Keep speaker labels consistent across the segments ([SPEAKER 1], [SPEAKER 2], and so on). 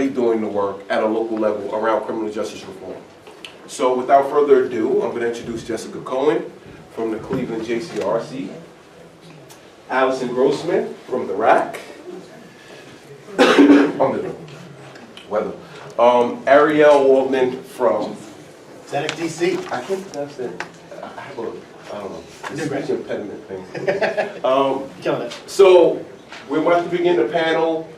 [SPEAKER 1] doing the work at a local level around criminal justice reform. So without further ado, I'm going to introduce Jessica Cohen from the Cleveland JCRC, Allison Grossman from the RAC, under the weather, Ariel Waldman from
[SPEAKER 2] Tzedek DC.
[SPEAKER 1] I can't pronounce that. I have a, I don't know, speech impediment thing.
[SPEAKER 2] Killing it.
[SPEAKER 1] So we're about to begin the panel.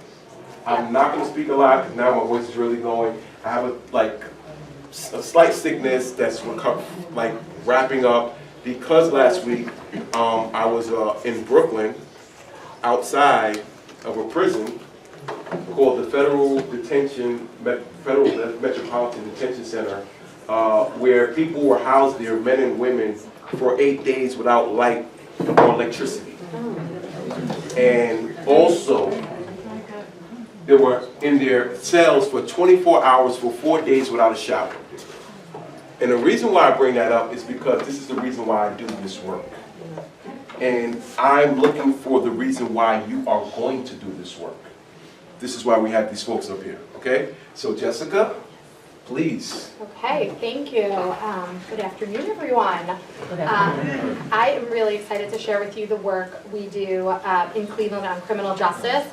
[SPEAKER 1] I'm not going to speak a lot because now my voice is really going. I have a slight sickness that's wrapping up because last week I was in Brooklyn outside of a prison called the Federal Metropolitan Detention Center, where people were housed there, men and women, for 8 days without light or electricity. And also, they were in their cells for 24 hours for 4 days without a shower. And the reason why I bring that up is because this is the reason why I do this work. And I'm looking for the reason why you are going to do this work. This is why we have these folks up here, okay? So Jessica, please.
[SPEAKER 3] Okay, thank you. Good afternoon, everyone. I am really excited to share with you the work we do in Cleveland on criminal justice,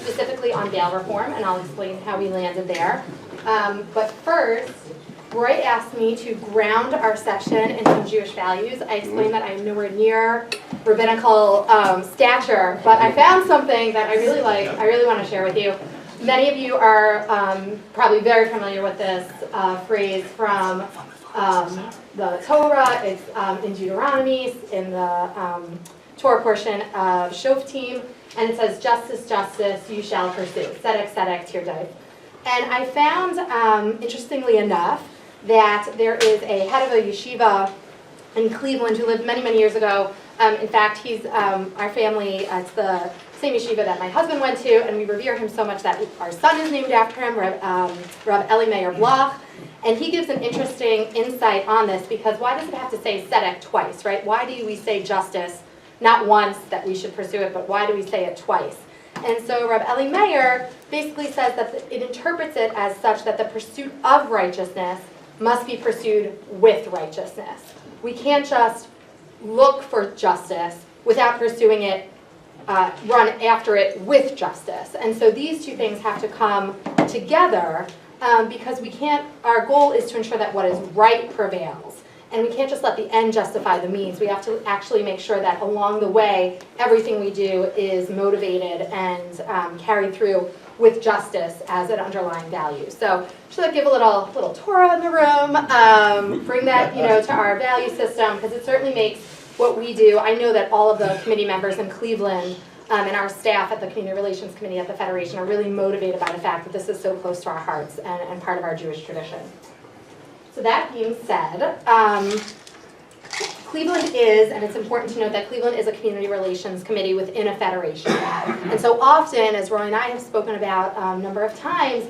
[SPEAKER 3] specifically on bail reform, and I'll explain how we landed there. But first, Roy asked me to ground our session in some Jewish values. I explained that I'm nowhere near rabbinical stature, but I found something that I really like, I really want to share with you. Many of you are probably very familiar with this phrase from the Torah. It's in Deuteronomy, in the Torah portion of Shoftim, and it says, "Justice, justice, you shall pursue. Tzedek, tzedek, tirdai." And I found, interestingly enough, that there is a head of a yeshiva in Cleveland who lived many, many years ago. In fact, he's our family, it's the same yeshiva that my husband went to, and we revere him so much that our son is named after him, Rav Eli Meir Bloch. And he gives an interesting insight on this, because why does it have to say tzedek twice, right? Why do we say justice, not once that we should pursue it, but why do we say it twice? And so Rav Eli Meir basically says that it interprets it as such that the pursuit of righteousness must be pursued with righteousness. We can't just look for justice without pursuing it, run after it with justice. And so these two things have to come together because we can't, our goal is to ensure that what is right prevails. And we can't just let the end justify the means. We have to actually make sure that along the way, everything we do is motivated and carried through with justice as an underlying value. So should I give a little Torah in the room, bring that to our value system, because it certainly makes what we do. I know that all of the committee members in Cleveland and our staff at the Community Relations Committee at the Federation are really motivated by the fact that this is so close to our hearts and part of our Jewish tradition. So that being said, Cleveland is, and it's important to note that Cleveland is a community relations committee within a federation. And so often, as Roy and I have spoken about a number of times,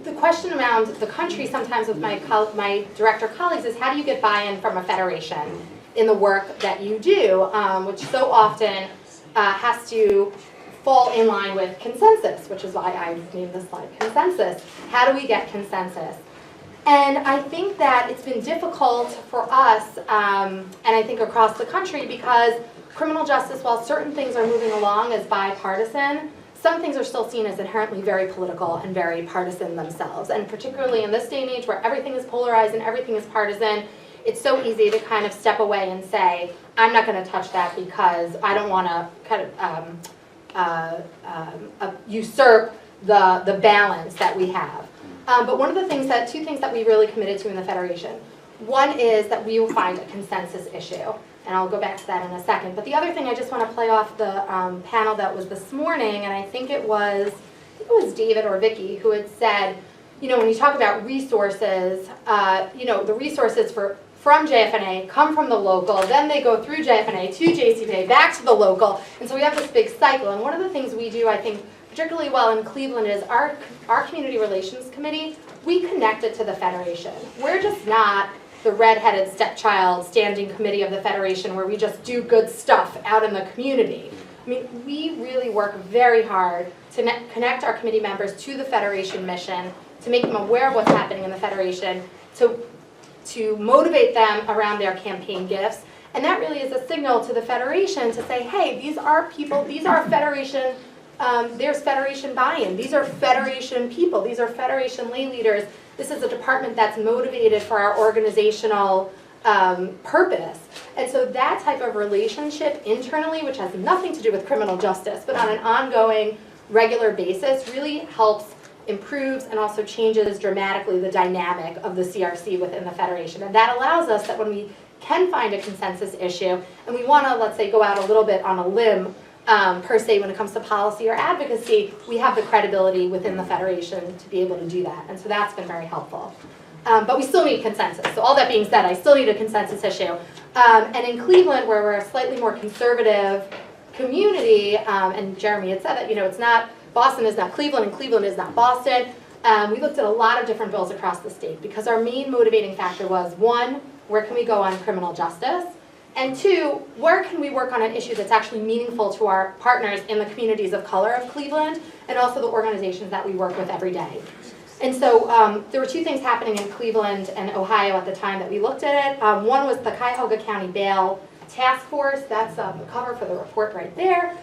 [SPEAKER 3] the question around the country sometimes with my director colleagues is, how do you get buy-in from a federation in the work that you do, which so often has to fall in line with consensus, which is why I've named this slide consensus. How do we get consensus? And I think that it's been difficult for us, and I think across the country, because criminal justice, while certain things are moving along as bipartisan, some things are still seen as inherently very political and very partisan themselves. And particularly in this day and age where everything is polarized and everything is partisan, it's so easy to kind of step away and say, I'm not going to touch that because I don't want to kind of usurp the balance that we have. But one of the things two things that we really committed to in the Federation, one is that we will find a consensus issue, and I'll go back to that in a second. But the other thing, I just want to play off the panel that was this morning, and I think it was David or Vicky who had said, when you talk about resources, the resources from JFNA come from the local, then they go through JFNA to JCPA, back to the local, and so we have this big cycle. And one of the things we do, I think, particularly well in Cleveland, is our Community Relations Committee, we connect it to the Federation. We're just not the red-headed stepchild standing committee of the Federation where we just do good stuff out in the community. I mean, we really work very hard to connect our committee members to the Federation mission, to make them aware of what's happening in the Federation, to motivate them around their campaign gifts. And that really is a signal to the Federation to say, hey, these are people, these are Federation, there's Federation buy-in. These are Federation people. These are Federation lay leaders. This is a department that's motivated for our organizational purpose. And so that type of relationship internally, which has nothing to do with criminal justice, but on an ongoing, regular basis, really helps, improves, and also changes dramatically the dynamic of the CRC within the Federation. And that allows us that when we can find a consensus issue, and we want to, let's say, go out a little bit on a limb, per se, when it comes to policy or advocacy, we have the credibility within the Federation to be able to do that. And so that's been very helpful. But we still need consensus. So all that being said, I still need a consensus issue. And in Cleveland, where we're a slightly more conservative community, and Jeremy had said that, it's not, Boston is not Cleveland, and Cleveland is not Boston. We looked at a lot of different bills across the state because our main motivating factor was, one, where can we go on criminal justice? And two, where can we work on an issue that's actually meaningful to our partners in the communities of color of Cleveland, and also the organizations that we work with every day. And so there were two things happening in Cleveland and Ohio at the time that we looked at it. One was the Cuyahoga County Bail Task Force. That's the cover for the report right there.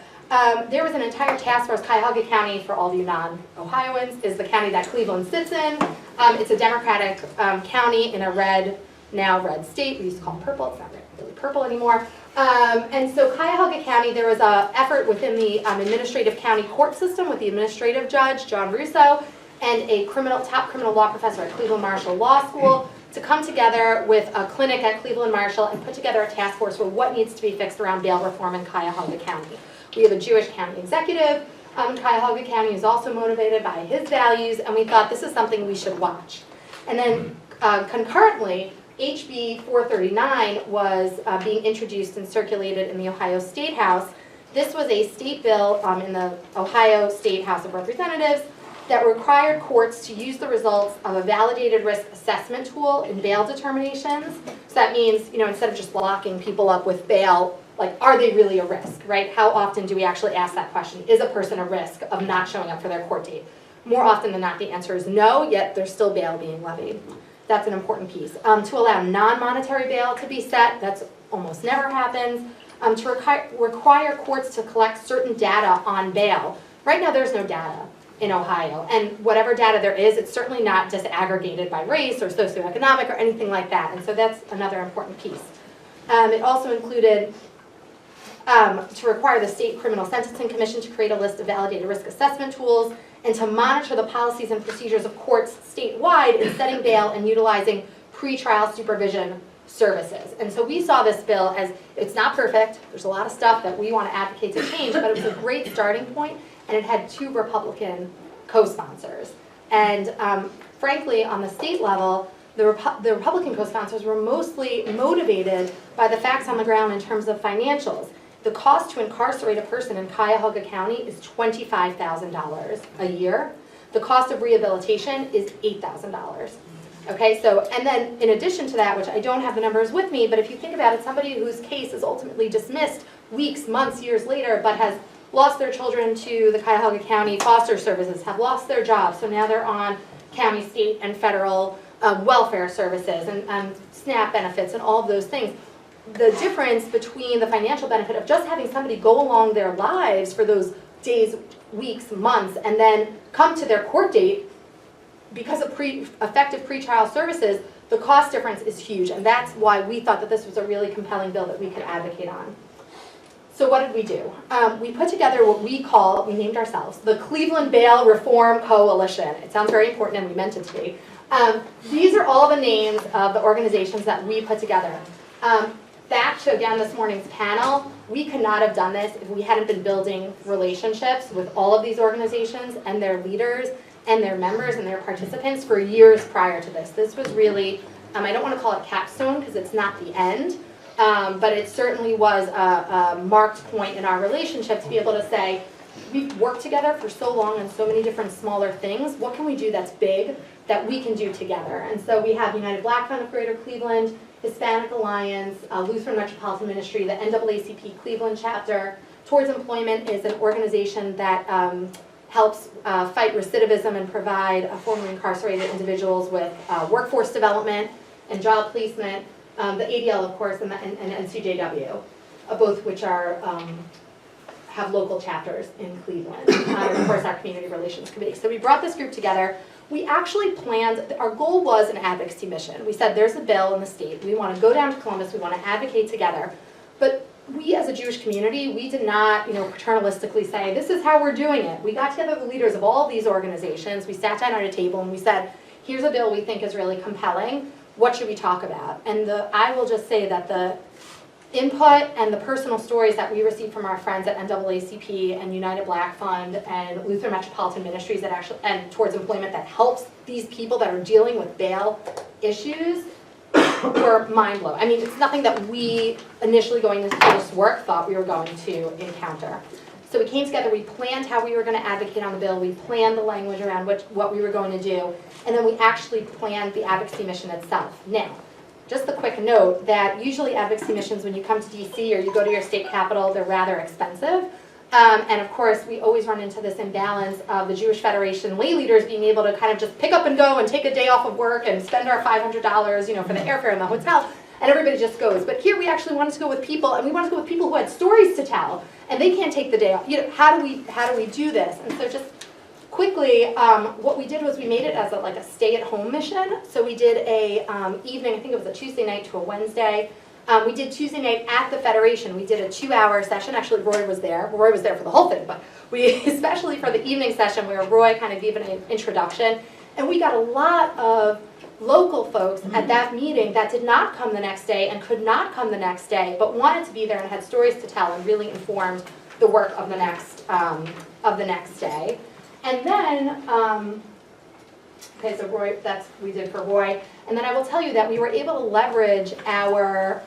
[SPEAKER 3] There was an entire task force. Cuyahoga County, for all of you non-Ohioans, is the county that Cleveland sits in. It's a Democratic county in a now red state. We used to call it purple. It's not really purple anymore. And so Cuyahoga County, there was an effort within the administrative county court system with the administrative judge, John Russo, and a top criminal law professor at Cleveland Marshall Law School to come together with a clinic at Cleveland Marshall and put together a task force for what needs to be fixed around bail reform in Cuyahoga County. We have a Jewish county executive in Cuyahoga County who's also motivated by his values, and we thought this is something we should watch. And then concurrently, HB 439 was being introduced and circulated in the Ohio State House. This was a state bill in the Ohio State House of Representatives that required courts to use the results of a validated risk assessment tool in bail determinations. So that means, instead of just locking people up with bail, like, are they really a risk, right? How often do we actually ask that question? Is a person a risk of not showing up for their court date? More often than not, the answer is no, yet there's still bail being levied. That's an important piece. To allow non-monetary bail to be set, that's almost never happens. To require courts to collect certain data on bail. Right now, there's no data in Ohio, and whatever data there is, it's certainly not disaggregated by race or socioeconomic or anything like that, and so that's another important piece. It also included to require the State Criminal Sentencing Commission to create a list of validated risk assessment tools and to monitor the policies and procedures of courts statewide in setting bail and utilizing pretrial supervision services. And so we saw this bill as, it's not perfect, there's a lot of stuff that we want to advocate to change, but it was a great starting point, and it had 2 Republican co-sponsors. And frankly, on the state level, the Republican co-sponsors were mostly motivated by the facts on the ground in terms of financials. The cost to incarcerate a person in Cuyahoga County is $25,000 a year. The cost of rehabilitation is $8,000. Okay, so, and then in addition to that, which I don't have the numbers with me, but if you think about it, somebody whose case is ultimately dismissed weeks, months, years later, but has lost their children to the Cuyahoga County foster services, have lost their jobs, so now they're on county, state, and federal welfare services and SNAP benefits and all of those things. The difference between the financial benefit of just having somebody go along their lives for those days, weeks, months, and then come to their court date because of effective pretrial services, the cost difference is huge, and that's why we thought that this was a really compelling bill that we could advocate on. So what did we do? We put together what we named ourselves, the Cleveland Bail Reform Coalition. It sounds very important, and we meant it to be. These are all the names of the organizations that we put together. Back to, again, this morning's panel, we could not have done this if we hadn't been building relationships with all of these organizations and their leaders and their members and their participants for years prior to this. This was really, I don't want to call it capstone because it's not the end, but it certainly was a marked point in our relationship to be able to say, we've worked together for so long on so many different smaller things. What can we do that's big that we can do together? And so we have United Black Fund of Greater Cleveland, Hispanic Alliance, Lutheran Metropolitan Ministry, the NAACP Cleveland chapter, Towards Employment is an organization that helps fight recidivism and provide formerly incarcerated individuals with workforce development and job placement. The ADL, of course, and NCJW, both which are have local chapters in Cleveland, and of course our Community Relations Committee. So we brought this group together. We actually planned, our goal was an advocacy mission. We said there's a bill in the state, we want to go down to Columbus, we want to advocate together. But we as a Jewish community, we did not, paternalistically say, this is how we're doing it. We got together the leaders of all these organizations, we sat down at a table and we said, here's a bill we think is really compelling, what should we talk about? And I will just say that the input and the personal stories that we received from our friends at NAACP and United Black Fund and Lutheran Metropolitan Ministries and Towards Employment that helps these people that are dealing with bail issues were mind-blowing. I mean, it's nothing that we initially going into this work thought we were going to encounter. So we came together, we planned how we were going to advocate on the bill, we planned the language around what we were going to do, and then we actually planned the advocacy mission itself. Now, just a quick note that usually advocacy missions, when you come to DC or you go to your state capital, they're rather expensive. And of course, we always run into this imbalance of the Jewish Federation lay leaders being able to kind of just pick up and go and take a day off of work and spend our $500, for the airfare and the hotel, and everybody just goes. But here we actually wanted to go with people, and we wanted to go with people who had stories to tell, and they can't take the day off. How do we do this? And so just quickly, what we did was we made it as a stay-at-home mission. So we did a evening, I think it was a Tuesday night to a Wednesday. We did Tuesday night at the Federation. We did a 2-hour session. Actually, Roy was there. Roy was there for the whole thing, but especially for the evening session where Roy kind of gave an introduction. And we got a lot of local folks at that meeting that did not come the next day and could not come the next day, but wanted to be there and had stories to tell and really informed the work of the next day. And then, okay, so Roy, we did for Roy. And then I will tell you that we were able to leverage our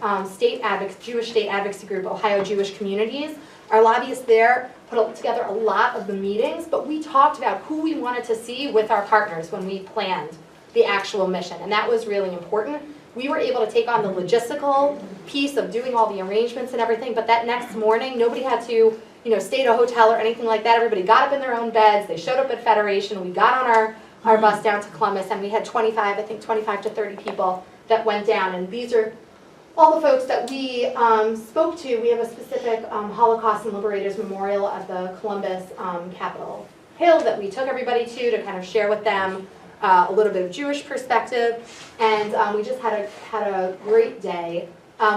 [SPEAKER 3] Jewish state advocacy group, Ohio Jewish Communities. Our lobbyists there put together a lot of the meetings, but we talked about who we wanted to see with our partners when we planned the actual mission, and that was really important. We were able to take on the logistical piece of doing all the arrangements and everything, but that next morning, nobody had to stay at a hotel or anything like that. Everybody got up in their own beds, they showed up at Federation, we got on our bus down to Columbus, and we had 25 to 30 people that went down, and these are all the folks that we spoke to. We have a specific Holocaust and Liberators Memorial at the Columbus Capitol Hill that we took everybody to kind of share with them a little bit of Jewish perspective, and we just had a great day.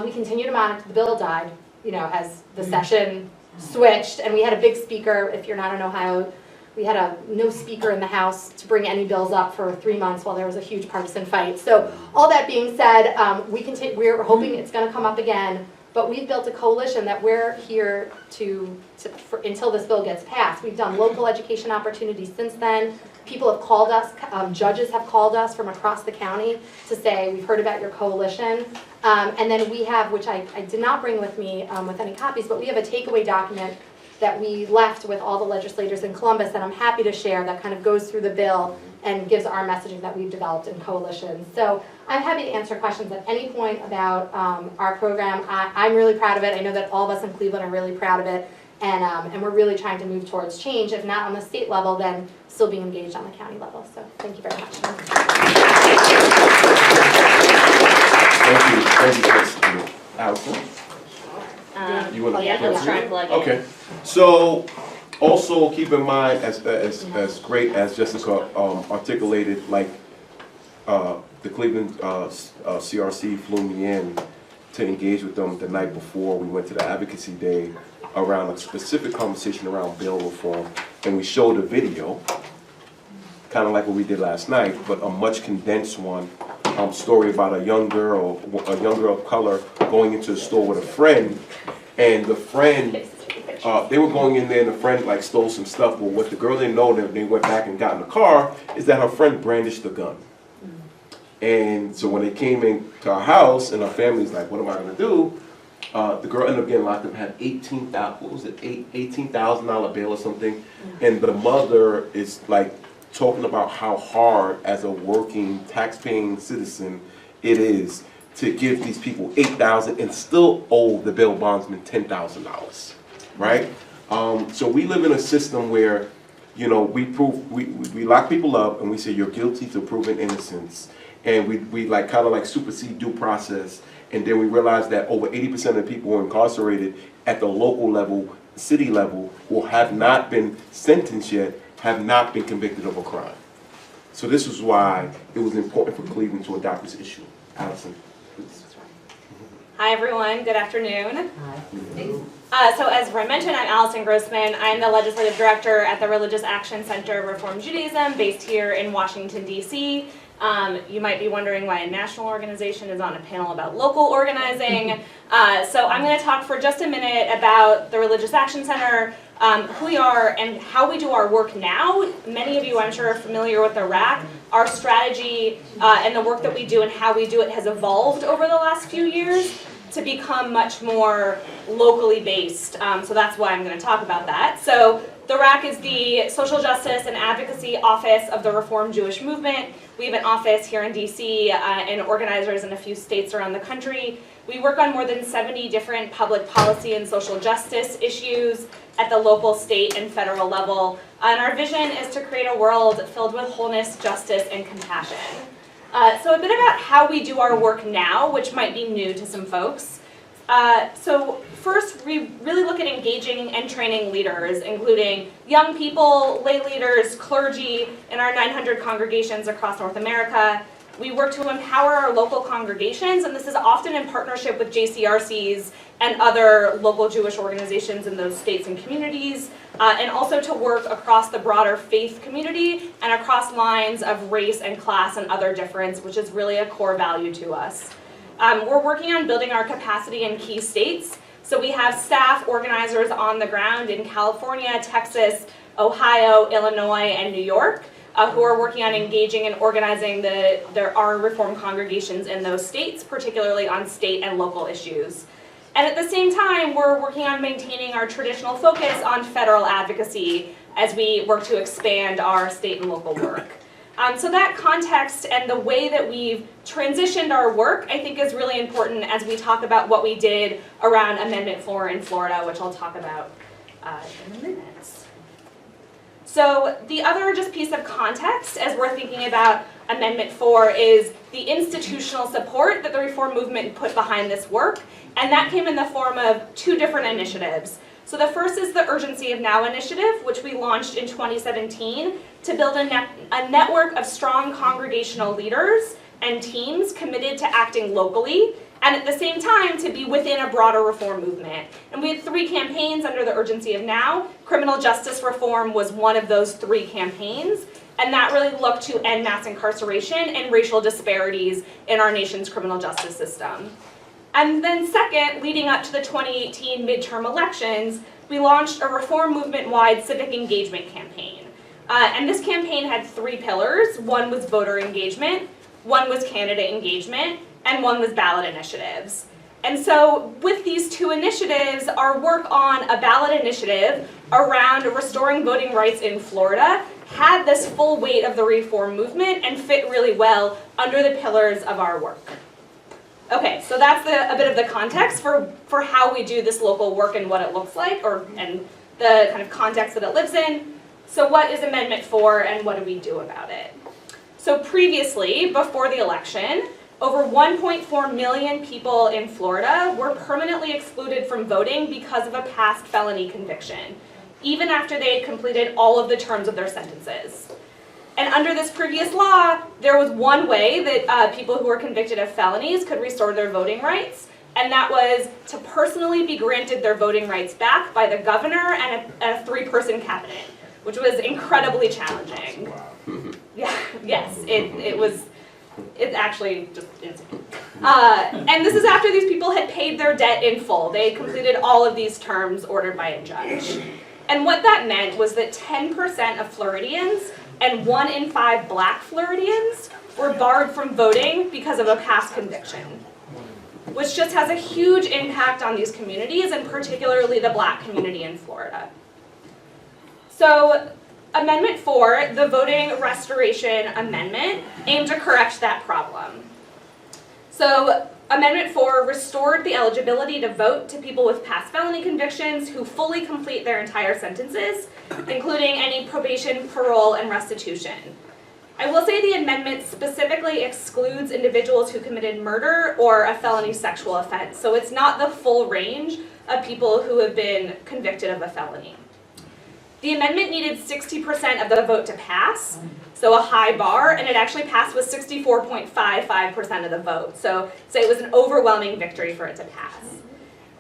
[SPEAKER 3] We continue to monitor. The bill died, as the session switched, and we had a big speaker. If you're not in Ohio, we had no speaker in the House to bring any bills up for 3 months while there was a huge partisan fight. So all that being said, we're hoping it's going to come up again, but we've built a coalition that we're here until this bill gets passed. We've done local education opportunities since then. People have called us, judges have called us from across the county to say, we've heard about your coalition. And then we have, which I did not bring with me with any copies, but we have a takeaway document that we left with all the legislators in Columbus that I'm happy to share that kind of goes through the bill and gives our messaging that we've developed in coalition. So I'm happy to answer questions at any point about our program. I'm really proud of it. I know that all of us in Cleveland are really proud of it. And we're really trying to move towards change, if not on the state level, then still being engaged on the county level. So thank you very much.
[SPEAKER 1] Thank you, Allison. You want to
[SPEAKER 2] let's try and plug in.
[SPEAKER 1] Okay. So also keep in mind, as great as Jessica articulated, like the Cleveland CRC flew me in to engage with them the night before we went to the advocacy day around a specific conversation around bail reform, and we showed a video, kind of like what we did last night, but a much condensed one, story about a young girl of color going into a store with a friend, and the friend, they were going in there and the friend stole some stuff, but what the girl didn't know, that they went back and got in the car, is that her friend brandished the gun. And so when they came into our house and our family's like, what am I gonna do? The girl ended up getting locked up, had $18,000 bail or something, and the mother is talking about how hard as a working, tax-paying citizen it is to give these people $8,000 and still owe the bail bondsman $10,000. right? So we live in a system where, you know, we lock people up and we say you're guilty to proven innocence, and we like kind of like supersede due process, and then we realize that over 80% of the people who are incarcerated at the local level, city level, who have not been sentenced yet, have not been convicted of a crime. So this is why it was important for Cleveland to adopt this issue. Allison, please.
[SPEAKER 2] Hi everyone, good afternoon. Hi. So as Roy mentioned, I'm Allison Grossman. I'm the Legislative Director at the Religious Action Center Reform Judaism, based here in Washington, D.C. You might be wondering why a national organization is on a panel about local organizing. So I'm going to talk for just a minute about the Religious Action Center, who we are, and how we do our work now. Many of you, I'm sure, are familiar with the RAC. Our strategy and the work that we do and how we do it has evolved over the last few years to become much more locally based. So that's why I'm going to talk about that. So the RAC is the Social Justice and Advocacy Office of the Reformed Jewish Movement. We have an office here in DC and organizers in a few states around the country. We work on more than 70 different public policy and social justice issues at the local, state, and federal level. And our vision is to create a world filled with wholeness, justice, and compassion. So a bit about how we do our work now, which might be new to some folks. So first, we really look at engaging and training leaders, including young people, lay leaders, clergy in our 900 congregations across North America. We work to empower our local congregations, and this is often in partnership with JCRCs and other local Jewish organizations in those states and communities, and also to work across the broader faith community and across lines of race and class and other difference, which is really a core value to us. We're working on building our capacity in key states. So we have staff organizers on the ground in California, Texas, Ohio, Illinois, and New York, who are working on engaging and organizing our Reform congregations in those states, particularly on state and local issues. And at the same time, we're working on maintaining our traditional focus on federal advocacy as we work to expand our state and local work. So that context and the way that we've transitioned our work, I think, is really important as we talk about what we did around Amendment 4 in Florida, which I'll talk about in a minute. So the other just piece of context as we're thinking about Amendment 4 is the institutional support that the Reform movement put behind this work, and that came in the form of two different initiatives. So the first is the Urgency of Now initiative, which we launched in 2017 to build a network of strong congregational leaders and teams committed to acting locally, and at the same time to be within a broader reform movement. And we had 3 campaigns under the Urgency of Now. Criminal justice reform was one of those 3 campaigns, and that really looked to end mass incarceration and racial disparities in our nation's criminal justice system. And then second, leading up to the 2018 midterm elections, we launched a reform movement-wide civic engagement campaign. And this campaign had 3 pillars. One was voter engagement, one was candidate engagement, and one was ballot initiatives. And so with these 2 initiatives, our work on a ballot initiative around restoring voting rights in Florida had this full weight of the reform movement and fit really well under the pillars of our work. Okay, so that's a bit of the context for how we do this local work and what it looks like, and the kind of context that it lives in. So what is Amendment 4 and what do we do about it? So previously, before the election, over 1.4 million people in Florida were permanently excluded from voting because of a past felony conviction, even after they had completed all of the terms of their sentences. And under this previous law, there was one way that people who were convicted of felonies could restore their voting rights, and that was to personally be granted their voting rights back by the governor and a 3-person cabinet, which was incredibly challenging.
[SPEAKER 1] Wow.
[SPEAKER 2] Yeah, yes, it's actually just insane. And this is after these people had paid their debt in full. They completed all of these terms ordered by a judge. And what that meant was that 10% of Floridians and 1 in 5 black Floridians were barred from voting because of a past conviction, which just has a huge impact on these communities, and particularly the black community in Florida. So Amendment 4, the Voting Restoration Amendment, aimed to correct that problem. So Amendment 4 restored the eligibility to vote to people with past felony convictions who fully complete their entire sentences, including any probation, parole, and restitution. I will say the amendment specifically excludes individuals who committed murder or a felony sexual offense, so it's not the full range of people who have been convicted of a felony. The amendment needed 60% of the vote to pass, so a high bar, and it actually passed with 64.55% of the vote. So it was an overwhelming victory for it to pass.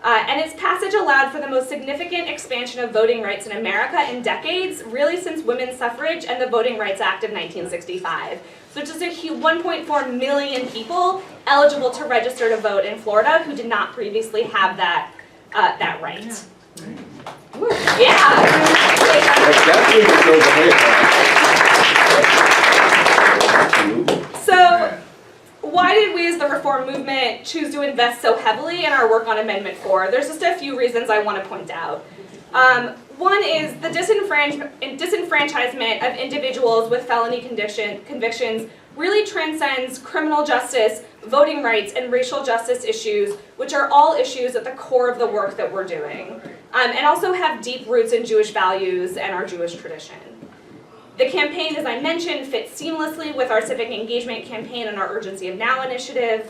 [SPEAKER 2] And its passage allowed for the most significant expansion of voting rights in America in decades, really since women's suffrage and the Voting Rights Act of 1965. So just a huge 1.4 million people eligible to register to vote in Florida who did not previously have that right. Yeah. So, why did we as the reform movement choose to invest so heavily in our work on Amendment 4? There's just a few reasons I want to point out. One is the disenfranchisement of individuals with felony convictions really transcends criminal justice, voting rights, and racial justice issues, which are all issues at the core of the work that we're doing, and also have deep roots in Jewish values and our Jewish tradition. The campaign, as I mentioned, fits seamlessly with our civic engagement campaign and our Urgency of Now initiative.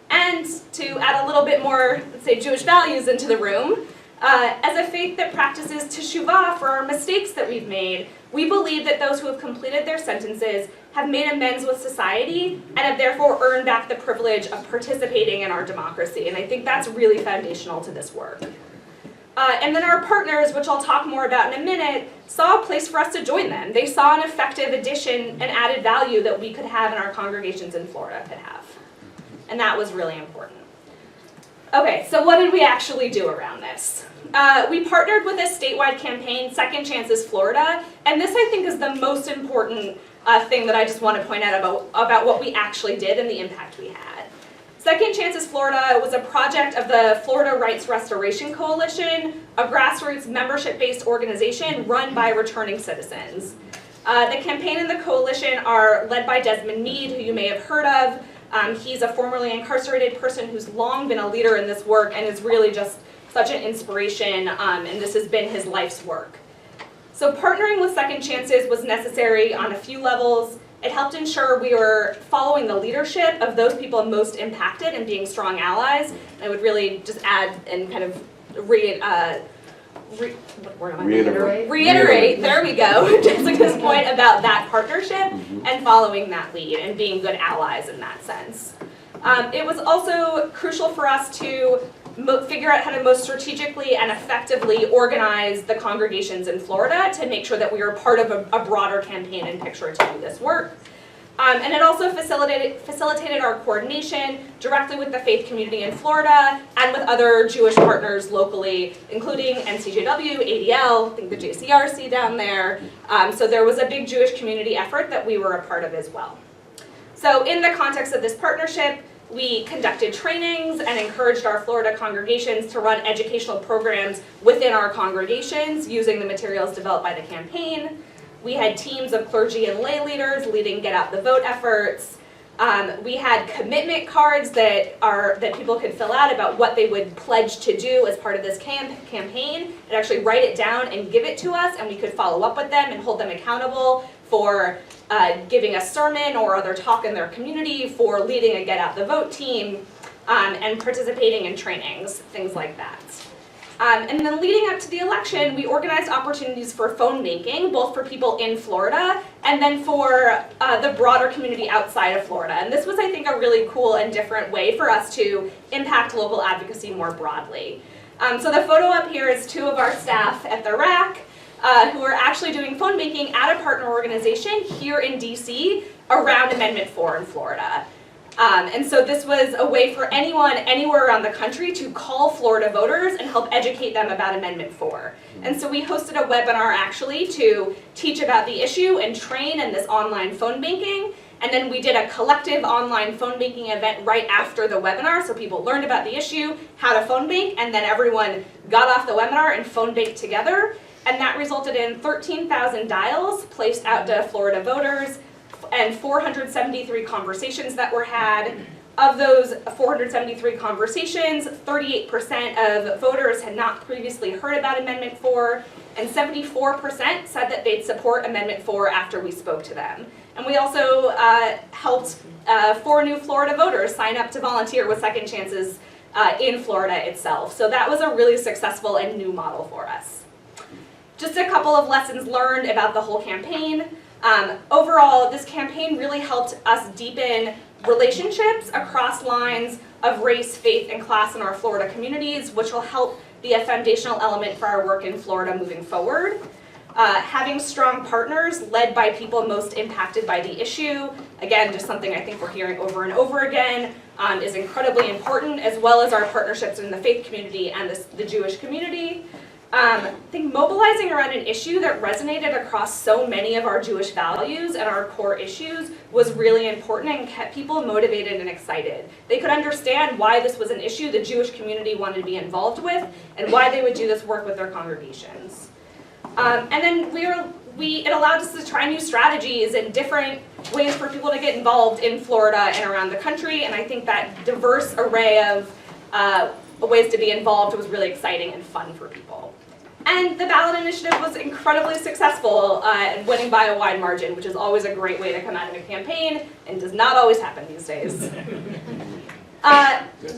[SPEAKER 2] And to add a little bit more, let's say, Jewish values into the room, as a faith that practices teshuvah for our mistakes that we've made, we believe that those who have completed their sentences have made amends with society and have therefore earned back the privilege of participating in our democracy. And I think that's really foundational to this work. And then our partners, which I'll talk more about in a minute, saw a place for us to join them. They saw an effective addition and added value that we could have and our congregations in Florida could have. And that was really important. Okay, so what did we actually do around this? We partnered with a statewide campaign, Second Chances Florida, and this I think is the most important thing that I just want to point out about what we actually did and the impact we had. Second Chances Florida was a project of the Florida Rights Restoration Coalition, a grassroots membership-based organization run by returning citizens. The campaign and the coalition are led by Desmond Meade, who you may have heard of. He's a formerly incarcerated person who's long been a leader in this work and is really just such an inspiration, and this has been his life's work. So partnering with Second Chances was necessary on a few levels. It helped ensure we were following the leadership of those people most impacted and being strong allies. And I would really just add and kind of reiterate, there we go, Jessica's point about that partnership and following that lead and being good allies in that sense. It was also crucial for us to figure out how to most strategically and effectively organize the congregations in Florida to make sure that we were part of a broader campaign and picture to do this work. And it also facilitated our coordination directly with the faith community in Florida and with other Jewish partners locally, including NCJW, ADL, I think the JCRC down there. So there was a big Jewish community effort that we were a part of as well. So in the context of this partnership, we conducted trainings and encouraged our Florida congregations to run educational programs within our congregations using the materials developed by the campaign. We had teams of clergy and lay leaders leading Get Out the Vote efforts. We had commitment cards that people could fill out about what they would pledge to do as part of this campaign and actually write it down and give it to us, and we could follow up with them and hold them accountable for giving a sermon or other talk in their community, for leading a Get Out the Vote team, and participating in trainings, things like that. And then leading up to the election, we organized opportunities for phone banking, both for people in Florida and then for the broader community outside of Florida. And this was, I think, a really cool and different way for us to impact local advocacy more broadly. So the photo up here is two of our staff at the RAC who are actually doing phone banking at a partner organization here in DC around Amendment 4 in Florida. And so this was a way for anyone anywhere around the country to call Florida voters and help educate them about Amendment 4. And so we hosted a webinar actually to teach about the issue and train in this online phone banking. And then we did a collective online phone banking event right after the webinar, so people learned about the issue, how to phone bank, and then everyone got off the webinar and phone banked together. And that resulted in 13,000 dials placed out to Florida voters and 473 conversations that were had. Of those 473 conversations, 38% of voters had not previously heard about Amendment 4, and 74% said that they'd support Amendment 4 after we spoke to them. And we also helped 4 new Florida voters sign up to volunteer with Second Chances in Florida itself. So that was a really successful and new model for us. Just a couple of lessons learned about the whole campaign. Overall, this campaign really helped us deepen relationships across lines of race, faith, and class in our Florida communities, which will help be a foundational element for our work in Florida moving forward. Having strong partners led by people most impacted by the issue, again, just something I think we're hearing over and over again, is incredibly important, as well as our partnerships in the faith community and the Jewish community. I think mobilizing around an issue that resonated across so many of our Jewish values and our core issues was really important and kept people motivated and excited. They could understand why this was an issue the Jewish community wanted to be involved with and why they would do this work with their congregations. And then it allowed us to try new strategies and different ways for people to get involved in Florida and around the country, and I think that diverse array of ways to be involved was really exciting and fun for people. And the ballot initiative was incredibly successful and winning by a wide margin, which is always a great way to come out of a campaign and does not always happen these days.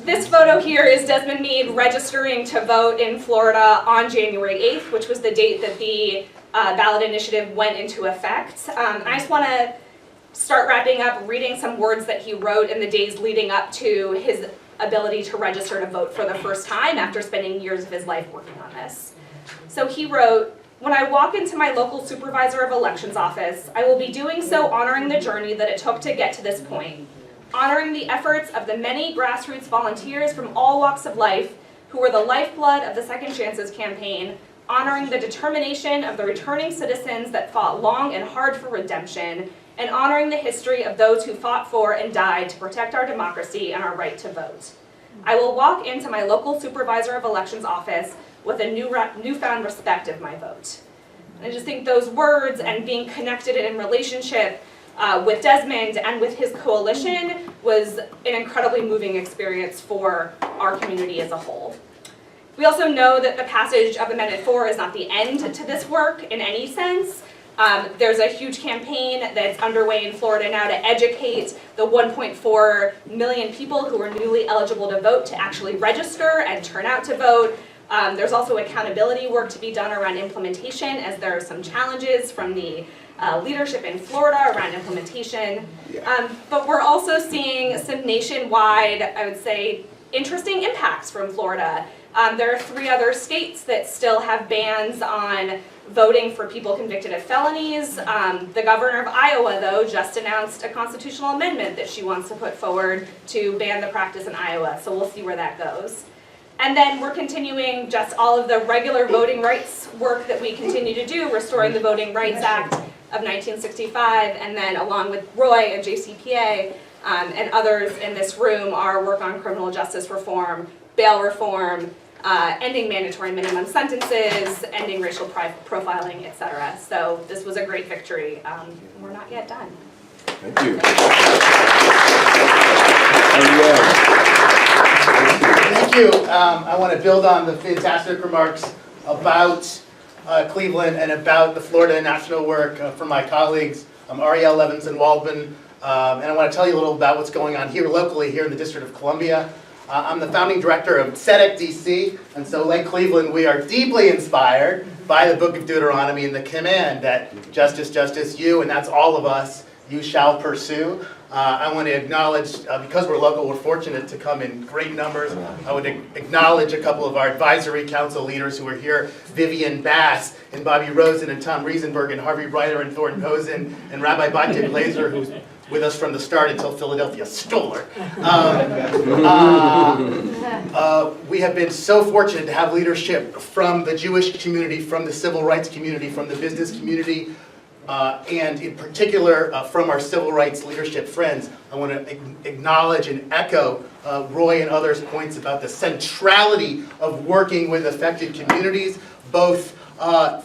[SPEAKER 2] This photo here is Desmond Meade registering to vote in Florida on January 8th, which was the date that the ballot initiative went into effect. I just want to start wrapping up reading some words that he wrote in the days leading up to his ability to register to vote for the first time after spending years of his life working on this. So he wrote, "When I walk into my local supervisor of elections office, I will be doing so honoring the journey that it took to get to this point, honoring the efforts of the many grassroots volunteers from all walks of life who were the lifeblood of the Second Chances campaign, honoring the determination of the returning citizens that fought long and hard for redemption, and honoring the history of those who fought for and died to protect our democracy and our right to vote. I will walk into my local supervisor of elections office with a newfound respect of my vote." And I just think those words and being connected in relationship with Desmond and with his coalition was an incredibly moving experience for our community as a whole. We also know that the passage of Amendment 4 is not the end to this work in any sense. There's a huge campaign that's underway in Florida now to educate the 1.4 million people who are newly eligible to vote to actually register and turn out to vote. There's also accountability work to be done around implementation, as there are some challenges from the leadership in Florida around implementation. But we're also seeing some nationwide, I would say, interesting impacts from Florida. There are 3 other states that still have bans on voting for people convicted of felonies. The governor of Iowa, though, just announced a constitutional amendment that she wants to put forward to ban the practice in Iowa, so we'll see where that goes. And then we're continuing just all of the regular voting rights work that we continue to do, restoring the Voting Rights Act of 1965, and then along with Roy and JCPA and others in this room, our work on criminal justice reform, bail reform, ending mandatory minimum sentences, ending racial profiling, etc. So this was a great victory. We're not yet done.
[SPEAKER 1] Thank you.
[SPEAKER 4] Thank you. I want to build on the fantastic remarks about Cleveland and about the Florida national work from my colleagues, Ariel, Levinson-Waldman, and I want to tell you a little about what's going on here locally here in the District of Columbia. I'm the founding director of Tzedek, DC, and so like Cleveland, we are deeply inspired by the Book of Deuteronomy and the command that justice, justice, you, and that's all of us, you shall pursue. I want to acknowledge, because we're local, we're fortunate to come in great numbers. I would acknowledge a couple of our advisory council leaders who are here, Vivian Bass and Bobby Rosen and Tom Riesenberg and Harvey Reiter and Thornton Posen and Rabbi Batya Glazer, who's with us from the start until Philadelphia stole her. We have been so fortunate to have leadership from the Jewish community, from the civil rights community, from the business community, and in particular from our civil rights leadership friends. I want to acknowledge and echo Roy and others' points about the centrality of working with affected communities, both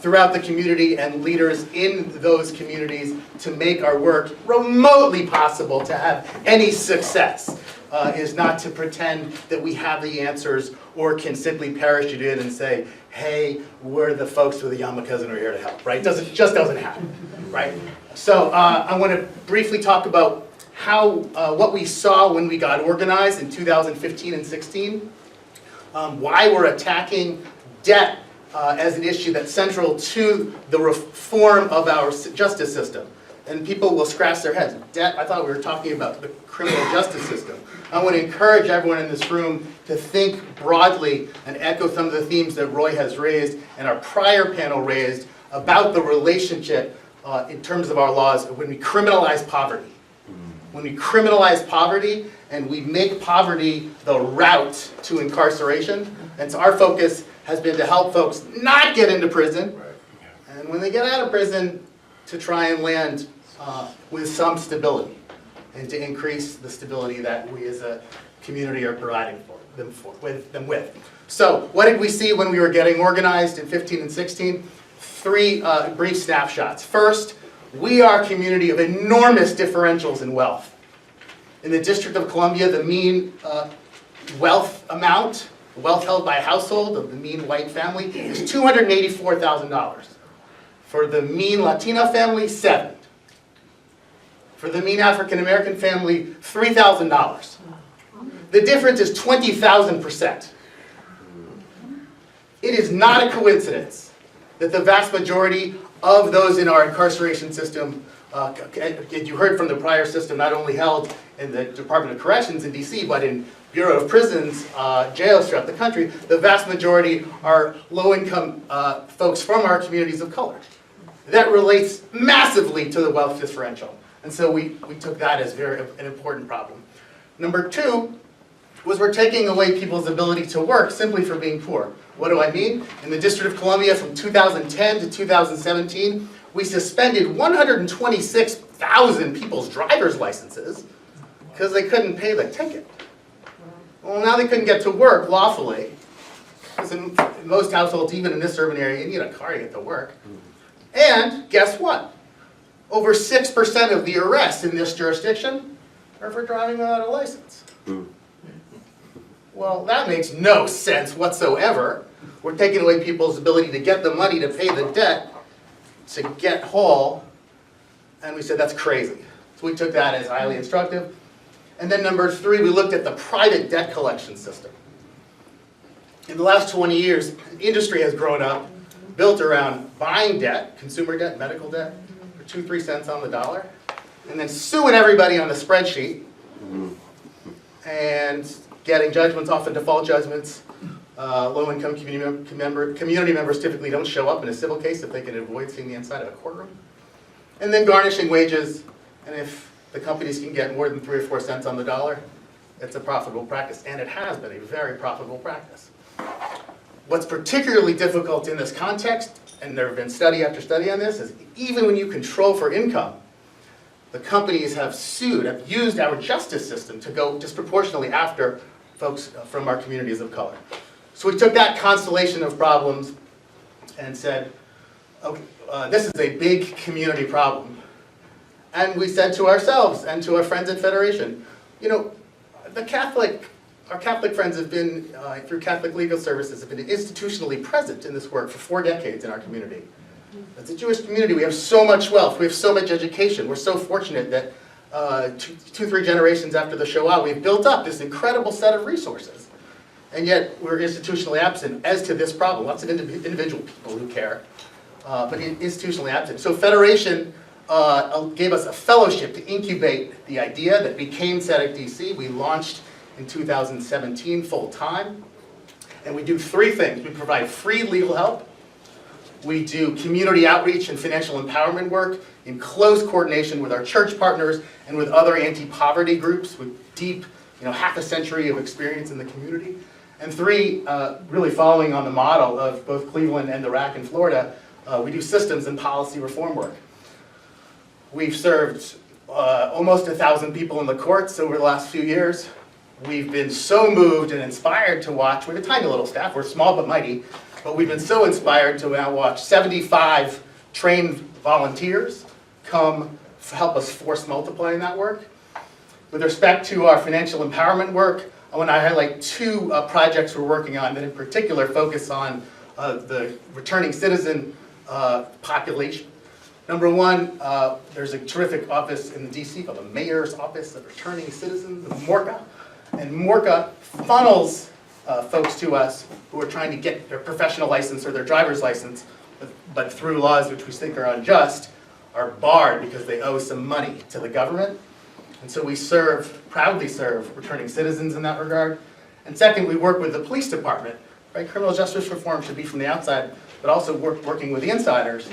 [SPEAKER 4] throughout the community and leaders in those communities to make our work remotely possible to have any success. is not to pretend that we have the answers or can simply parachute in and say, hey, we're the folks with the yarmulkes and we're here to help, right? Just doesn't happen, right? So I want to briefly talk about what we saw when we got organized in 2015 and 16, why we're attacking debt as an issue that's central to the reform of our justice system. And people will scratch their heads. Debt, I thought we were talking about the criminal justice system. I want to encourage everyone in this room to think broadly and echo some of the themes that Roy has raised and our prior panel raised about the relationship in terms of our laws when we criminalize poverty. When we criminalize poverty and we make poverty the route to incarceration, and so our focus has been to help folks not get into prison, and when they get out of prison, to try and land with some stability, and to increase the stability that we as a community are providing them with. So what did we see when we were getting organized in 15 and 16? 3 brief snapshots. First, we are a community of enormous differentials in wealth. In the District of Columbia, the mean wealth amount, wealth held by a household of the mean white family is $284,000. For the mean Latino family, 7. For the mean African American family, $3,000. The difference is 20,000%. It is not a coincidence that the vast majority of those in our incarceration system, you heard from the prior system, not only held in the Department of Corrections in DC, but in Bureau of Prisons, jails throughout the country, the vast majority are low-income folks from our communities of color. That relates massively to the wealth differential. And so we took that as an important problem. Number 2 was we're taking away people's ability to work simply for being poor. What do I mean? In the District of Columbia from 2010 to 2017, we suspended 126,000 people's driver's licenses because they couldn't pay the ticket. Well, now they couldn't get to work lawfully, because in most households, even in this urban area, you need a car to get to work. And guess what? Over 6% of the arrests in this jurisdiction are for driving without a license. Well, that makes no sense whatsoever. We're taking away people's ability to get the money to pay the debt, to get whole, and we said that's crazy. So we took that as highly instructive. And then number 3, we looked at the private debt collection system. In the last 20 years, the industry has grown up, built around buying debt, consumer debt, medical debt, for 2-3 cents on the dollar, and then suing everybody on the spreadsheet, and getting judgments, often default judgments. Low-income community members typically don't show up in a civil case if they can avoid seeing the inside of a courtroom. And then garnishing wages, and if the companies can get more than 3 or 4 cents on the dollar, it's a profitable practice, and it has been a very profitable practice. What's particularly difficult in this context, and there have been study after study on this, is even when you control for income, the companies have used our justice system to go disproportionately after folks from our communities of color. So we took that constellation of problems and said, okay, this is a big community problem. And we said to ourselves and to our friends at Federation, you know, our Catholic friends have been, through Catholic Legal Services, have been institutionally present in this work for 4 decades in our community. As a Jewish community, we have so much wealth, we have so much education. We're so fortunate that 2-3 generations after the Shoah, we've built up this incredible set of resources. And yet, we're institutionally absent as to this problem. Lots of individual people who care, but institutionally absent. So Federation gave us a fellowship to incubate the idea that became Tzedek DC. We launched in 2017 full-time. And we do 3 things. We provide free legal help. We do community outreach and financial empowerment work in close coordination with our church partners and with other anti-poverty groups with deep, half a century of experience in the community. And 3, really following on the model of both Cleveland and the RAC in Florida, we do systems and policy reform work. We've served almost 1,000 people in the courts over the last few years. We've been so moved and inspired to watch, we're a tiny little staff, we're small but mighty, but we've been so inspired to now watch 75 trained volunteers come help us force multiply in that work. With respect to our financial empowerment work, I want to highlight two projects we're working on that in particular focus on the returning citizen population. Number one, there's a terrific office in DC called the Mayor's Office of Returning Citizens, MORCA. And MORCA funnels folks to us who are trying to get their professional license or their driver's license, but through laws which we think are unjust, are barred because they owe some money to the government. And so we proudly serve returning citizens in that regard. And second, we work with the police department. Right? Criminal justice reform should be from the outside, but also working with the insiders.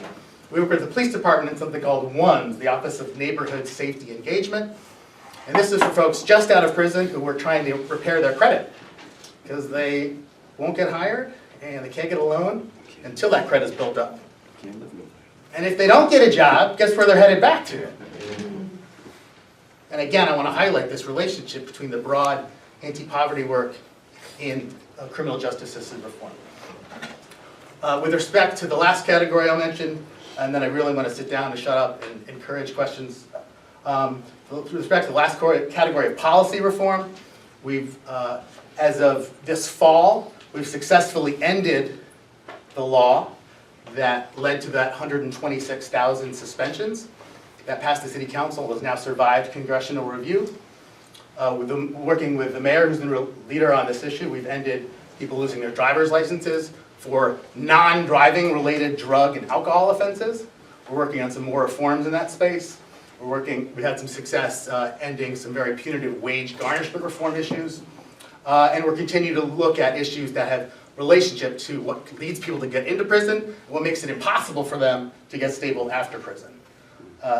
[SPEAKER 4] We work with the police department in something called WONS, the Office of Neighborhood Safety Engagement. And this is for folks just out of prison who are trying to repair their credit because they won't get hired and they can't get a loan until that credit's built up. And if they don't get a job, guess where they're headed back to? And again, I want to highlight this relationship between the broad anti-poverty work in criminal justice system reform. With respect to the last category I'll mention, and then I really want to sit down and shut up and encourage questions. With respect to the last category of policy reform, we've, as of this fall, we've successfully ended the law that led to that 126,000 suspensions. That passed the City Council, has now survived congressional review. Working with the mayor, who's the leader on this issue, we've ended people losing their driver's licenses for non-driving related drug and alcohol offenses. We're working on some more reforms in that space. We had some success ending some very punitive wage garnishment reform issues. And we're continuing to look at issues that have relationship to what leads people to get into prison, and what makes it impossible for them to get stable after prison.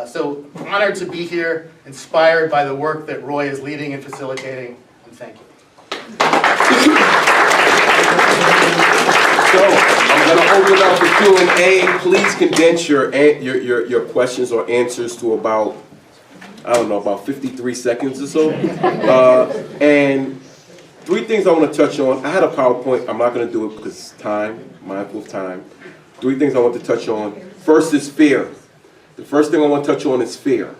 [SPEAKER 4] So honored to be here, inspired by the work that Roy is leading and facilitating, and thank you.
[SPEAKER 1] So I'm going to open it up for Q&A. Please condense your questions or answers to about, I don't know, about 53 seconds or so. And three things I want to touch on. I had a PowerPoint. I'm not going to do it because it's time, mindful of time. Three things I want to touch on. First is fear. The first thing I want to touch on is fear.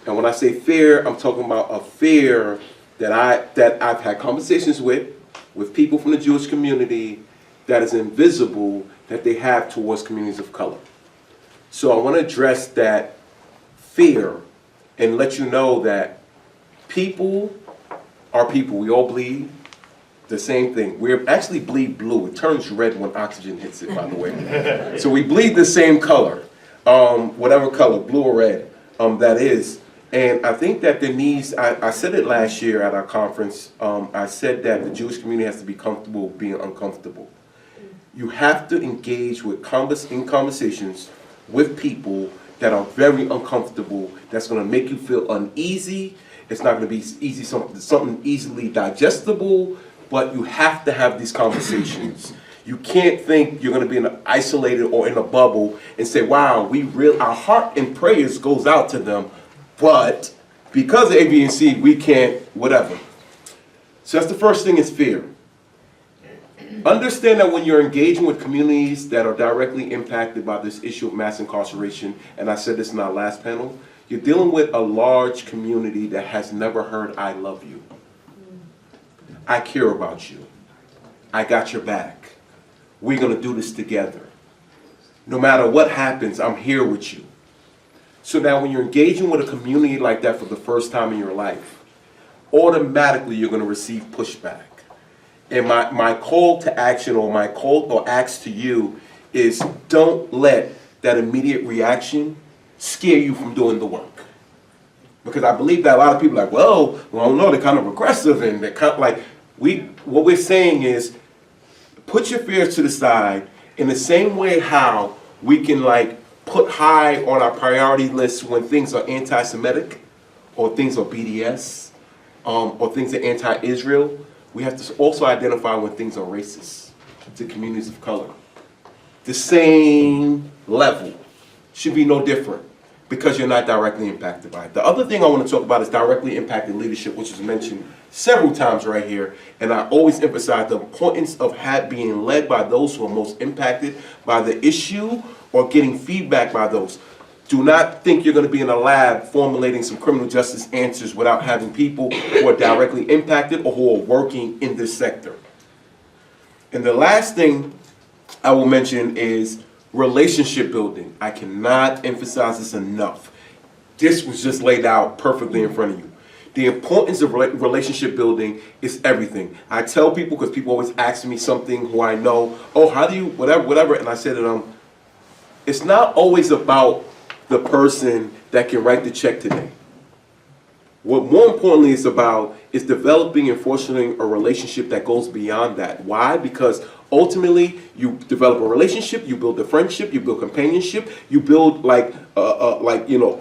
[SPEAKER 1] And when I say fear, I'm talking about a fear that I've had conversations with people from the Jewish community that is invisible that they have towards communities of color. So I want to address that fear and let you know that people are people. We all bleed the same thing. We actually bleed blue. It turns red when oxygen hits it, by the way. So we bleed the same color, whatever color, blue or red, that is. And I think that there needs, I said it last year at our conference, I said that the Jewish community has to be comfortable being uncomfortable. You have to engage with in conversations with people that are very uncomfortable, that's going to make you feel uneasy. It's not going to be easy, something easily digestible, but you have to have these conversations. You can't think you're going to be isolated or in a bubble and say, wow, our heart and prayers goes out to them, but because of A, B, and C, we can't, whatever. So that's the first thing is fear. Understand that when you're engaging with communities that are directly impacted by this issue of mass incarceration, and I said this in our last panel, you're dealing with a large community that has never heard I love you. I care about you. I got your back. We're going to do this together. No matter what happens, I'm here with you. So now when you're engaging with a community like that for the first time in your life, automatically you're going to receive pushback. And my call to action or my call or ask to you is don't let that immediate reaction scare you from doing the work. Because I believe that a lot of people are like, well, I don't know, they're kind of aggressive and they're kind of like, what we're saying is put your fears to the side in the same way how we can like put high on our priority list when things are anti-Semitic or things are BDS or things are anti-Israel. We have to also identify when things are racist to communities of color. The same level should be no different because you're not directly impacted by it. The other thing I want to talk about is directly impacted leadership, which is mentioned several times right here. And I always emphasize the importance of being led by those who are most impacted by the issue or getting feedback by those. Do not think you're going to be in a lab formulating some criminal justice answers without having people who are directly impacted or who are working in this sector. And the last thing I will mention is relationship building. I cannot emphasize this enough. This was just laid out perfectly in front of you. The importance of relationship building is everything. I tell people, because people always ask me something who I know, oh, how do you, whatever, and I say to them, it's not always about the person that can write the check today. What more importantly it's about is developing and fostering a relationship that goes beyond that. Why? Because ultimately you develop a relationship, you build a friendship, you build companionship, you build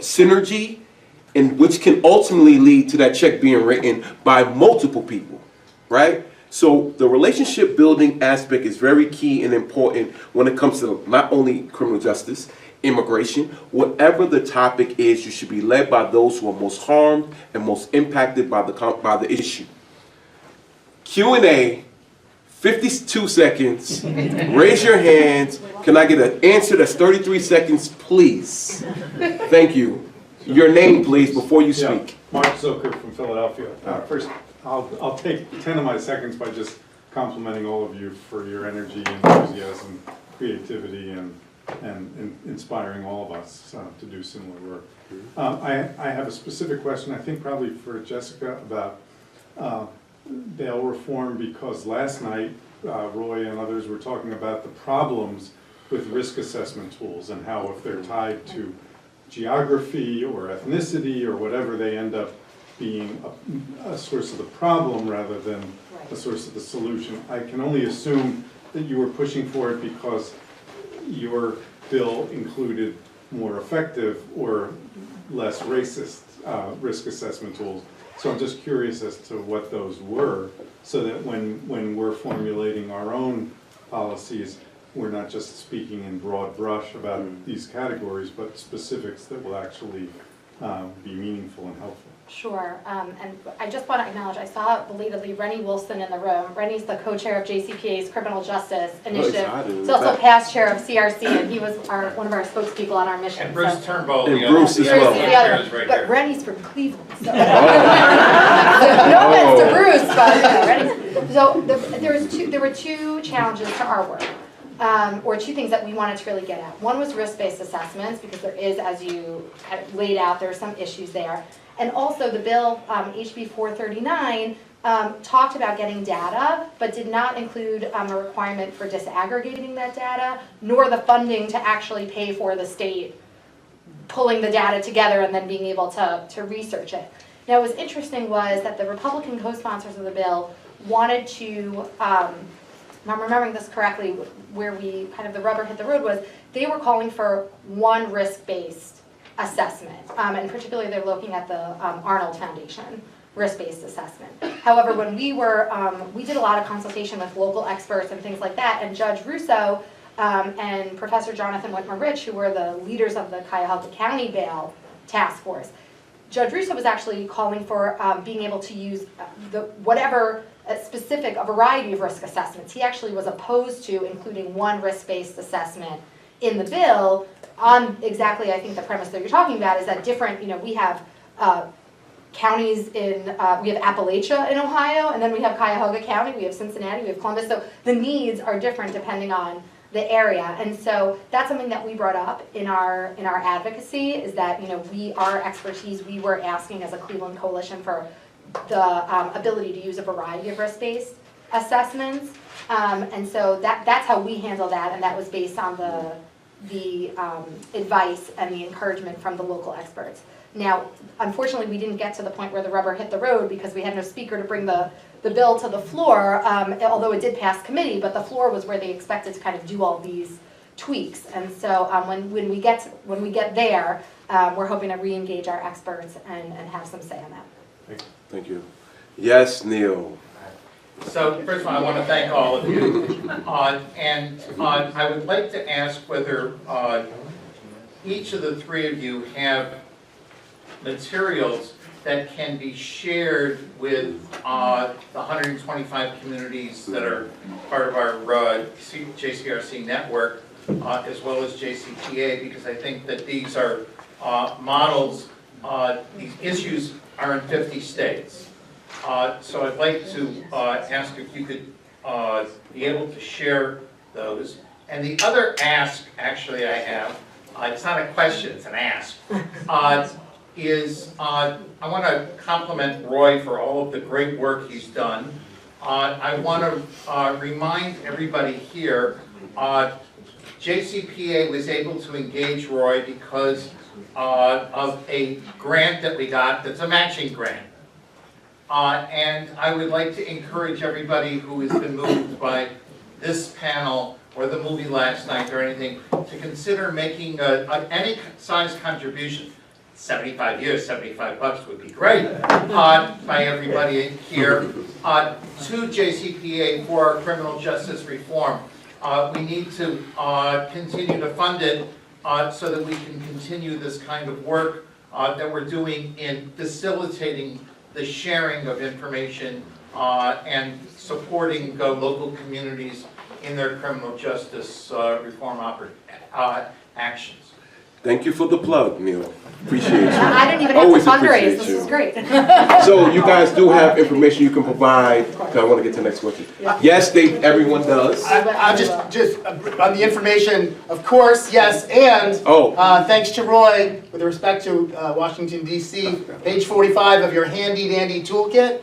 [SPEAKER 1] synergy, in which can ultimately lead to that check being written by multiple people, right? So the relationship building aspect is very key and important when it comes to not only criminal justice, immigration, whatever the topic is, you should be led by those who are most harmed and most impacted by the issue. Q&A, 52 seconds, raise your hands. Can I get an answer that's 33 seconds, please? Thank you. Your name, please, before you speak.
[SPEAKER 5] Yeah, Mark Zucker from Philadelphia. First, I'll take 10 of my seconds by just complimenting all of you for your energy, enthusiasm, creativity, and inspiring all of us to do similar work. I have a specific question, I think probably for Jessica, about bail reform, because last night Roy and others were talking about the problems with risk assessment tools and how if they're tied to geography or ethnicity or whatever, they end up being a source of the problem rather than a source of the solution. I can only assume that you were pushing for it because your bill included more effective or less racist risk assessment tools. So I'm just curious as to what those were, so that when we're formulating our own policies, we're not just speaking in broad brush about these categories, but specifics that will actually be meaningful and helpful.
[SPEAKER 3] Sure, and I just want to acknowledge, I saw belatedly Rennie Wilson in the room. Rennie's the co-chair of JCPA's Criminal Justice Initiative. He's also past chair of CRC, and he was one of our spokespeople on our mission.
[SPEAKER 6] And Bruce Turnbull,
[SPEAKER 1] and Bruce as well.
[SPEAKER 3] The other, but Rennie's from Cleveland. So. No offense to Bruce, but Rennie's. So there were two challenges to our work. Or two things that we wanted to really get at. One was risk-based assessments, because there is, as you had laid out, there are some issues there. And also the bill, HB 439, talked about getting data, but did not include a requirement for disaggregating that data, nor the funding to actually pay for the state pulling the data together and then being able to research it. Now, what was interesting was that the Republican co-sponsors of the bill wanted to, if I'm remembering this correctly, where we kind of the rubber hit the road was they were calling for one risk-based assessment, and particularly they're looking at the Arnold Foundation risk-based assessment. However, when we did a lot of consultation with local experts and things like that, and Judge Russo and Professor Jonathan Whitmer-Rich, who were the leaders of the Cuyahoga County Bail Task Force, Judge Russo was actually calling for being able to use whatever specific, a variety of risk assessments. He actually was opposed to including one risk-based assessment in the bill on exactly, I think, the premise that you're talking about is that different, we have counties we have Appalachia in Ohio, and then we have Cuyahoga County, we have Cincinnati, we have Columbus, so the needs are different depending on the area. And so that's something that we brought up in our advocacy, is that, our expertise, we were asking as a Cleveland Coalition for the ability to use a variety of risk-based assessments. And so that's how we handle that, and that was based on the advice and the encouragement from the local experts. Now, unfortunately, we didn't get to the point where the rubber hit the road because we had no speaker to bring the bill to the floor, although it did pass committee, but the floor was where they expected to kind of do all these tweaks. And so when we get there, we're hoping to re-engage our experts and have some say on that.
[SPEAKER 1] Thank you. Yes, Neil.
[SPEAKER 6] So first of all, I want to thank all of you. And I would like to ask whether each of the three of you have materials that can be shared with the 125 communities that are part of our JCRC network as well as JCPA, because I think that these are models, these issues are in 50 states. So I'd like to ask if you could be able to share those. And the other ask, actually, I have, it's not a question, it's an ask, is I want to compliment Roy for all of the great work he's done. I want to remind everybody here, JCPA was able to engage Roy because of a grant that we got that's a matching grant. And I would like to encourage everybody who has been moved by this panel or the movie last night or anything to consider making any size contribution. 75 years, $75 would be great by everybody here to JCPA for our criminal justice reform. We need to continue to fund it so that we can continue this kind of work that we're doing in facilitating the sharing of information and supporting local communities in their criminal justice reform actions.
[SPEAKER 1] Thank you for the plug, Neil. Appreciate you.
[SPEAKER 3] I didn't even have
[SPEAKER 1] Always
[SPEAKER 3] to fundraise,
[SPEAKER 1] appreciate
[SPEAKER 3] this
[SPEAKER 1] you.
[SPEAKER 3] is great.
[SPEAKER 1] So you guys do have information you can provide, because I want to get to the next question. Yes, everyone does.
[SPEAKER 4] I just on the information, of course, yes, and thanks to Roy, with respect to Washington, D.C., page 45 of your handy-dandy toolkit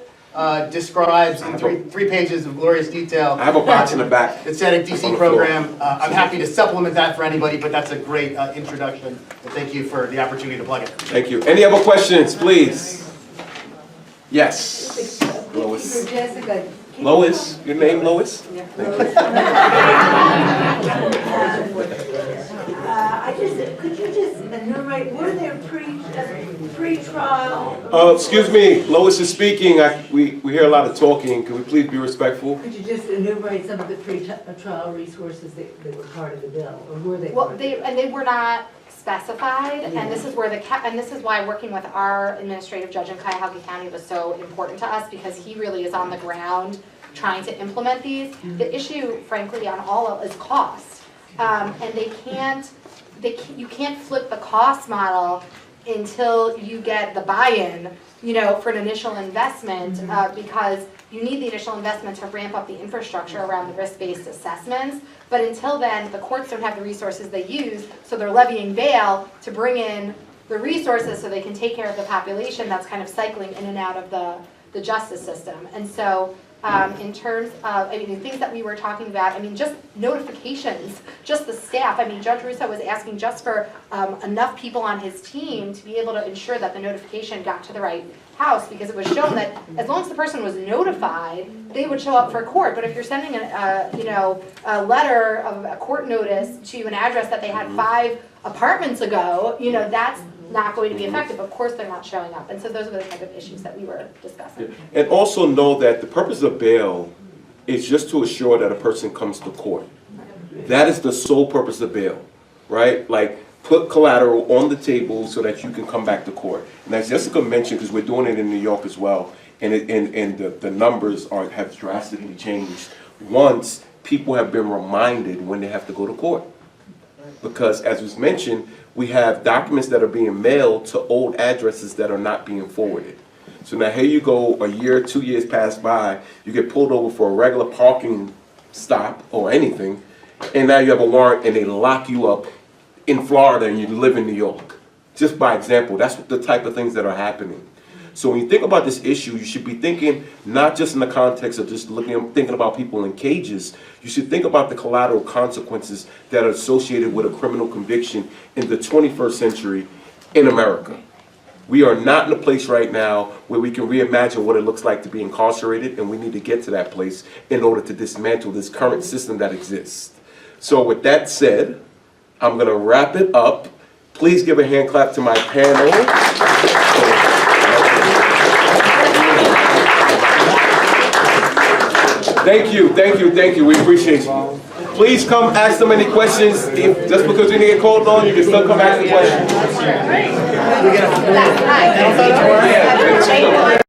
[SPEAKER 4] describes in three pages of glorious detail.
[SPEAKER 1] I have a box in the back.
[SPEAKER 4] The Tzedek DC program. I'm happy to supplement that for anybody, but that's a great introduction. And thank you for the opportunity to plug it.
[SPEAKER 1] Thank you. Any other questions, please? Yes. Lois.
[SPEAKER 7] Jessica.
[SPEAKER 1] Lois, your name Lois? Thank you.
[SPEAKER 7] Could you just enumerate, were there pre-trial?
[SPEAKER 1] Excuse me, Lois is speaking. We hear a lot of talking. Can we please be respectful?
[SPEAKER 7] Could you just enumerate some of the pre-trial resources that were part of the bill, or were they?
[SPEAKER 3] Well, they were not specified, and this is where and this is why working with our administrative judge in Cuyahoga County was so important to us, because he really is on the ground trying to implement these. The issue, frankly, on all of is cost, and you can't flip the cost model until you get the buy-in, for an initial investment, because you need the initial investment to ramp up the infrastructure around the risk-based assessments. But until then, the courts don't have the resources they use, so they're levying bail to bring in the resources so they can take care of the population that's kind of cycling in and out of the justice system. And so in terms of, the things that we were talking about, just notifications, just the staff. Judge Russo was asking just for enough people on his team to be able to ensure that the notification got to the right house, because it was shown that as long as the person was notified, they would show up for court. But if you're sending a letter of a court notice to an address that they had 5 apartments ago, that's not going to be effective. Of course they're not showing up. And so those are the type of issues that we were discussing.
[SPEAKER 1] And also know that the purpose of bail is just to assure that a person comes to court. That is the sole purpose of bail, right? Like, put collateral on the table so that you can come back to court. And as Jessica mentioned, because we're doing it in New York as well, and the numbers have drastically changed once people have been reminded when they have to go to court. Because as was mentioned, we have documents that are being mailed to old addresses that are not being forwarded. So now here you go, a year, 2 years pass by, you get pulled over for a regular parking stop or anything, and now you have a warrant and they lock you up in Florida and you live in New York. Just by example, that's the type of things that are happening. So when you think about this issue, you should be thinking not just in the context of just thinking about people in cages. You should think about the collateral consequences that are associated with a criminal conviction in the 21st century in America. We are not in a place right now where we can reimagine what it looks like to be incarcerated, and we need to get to that place in order to dismantle this current system that exists. So with that said, I'm going to wrap it up. Please give a hand clap to my panel. Thank you, thank you, thank you. We appreciate you. Please come ask them any questions. Just because we didn't get called on, you can still come ask the questions.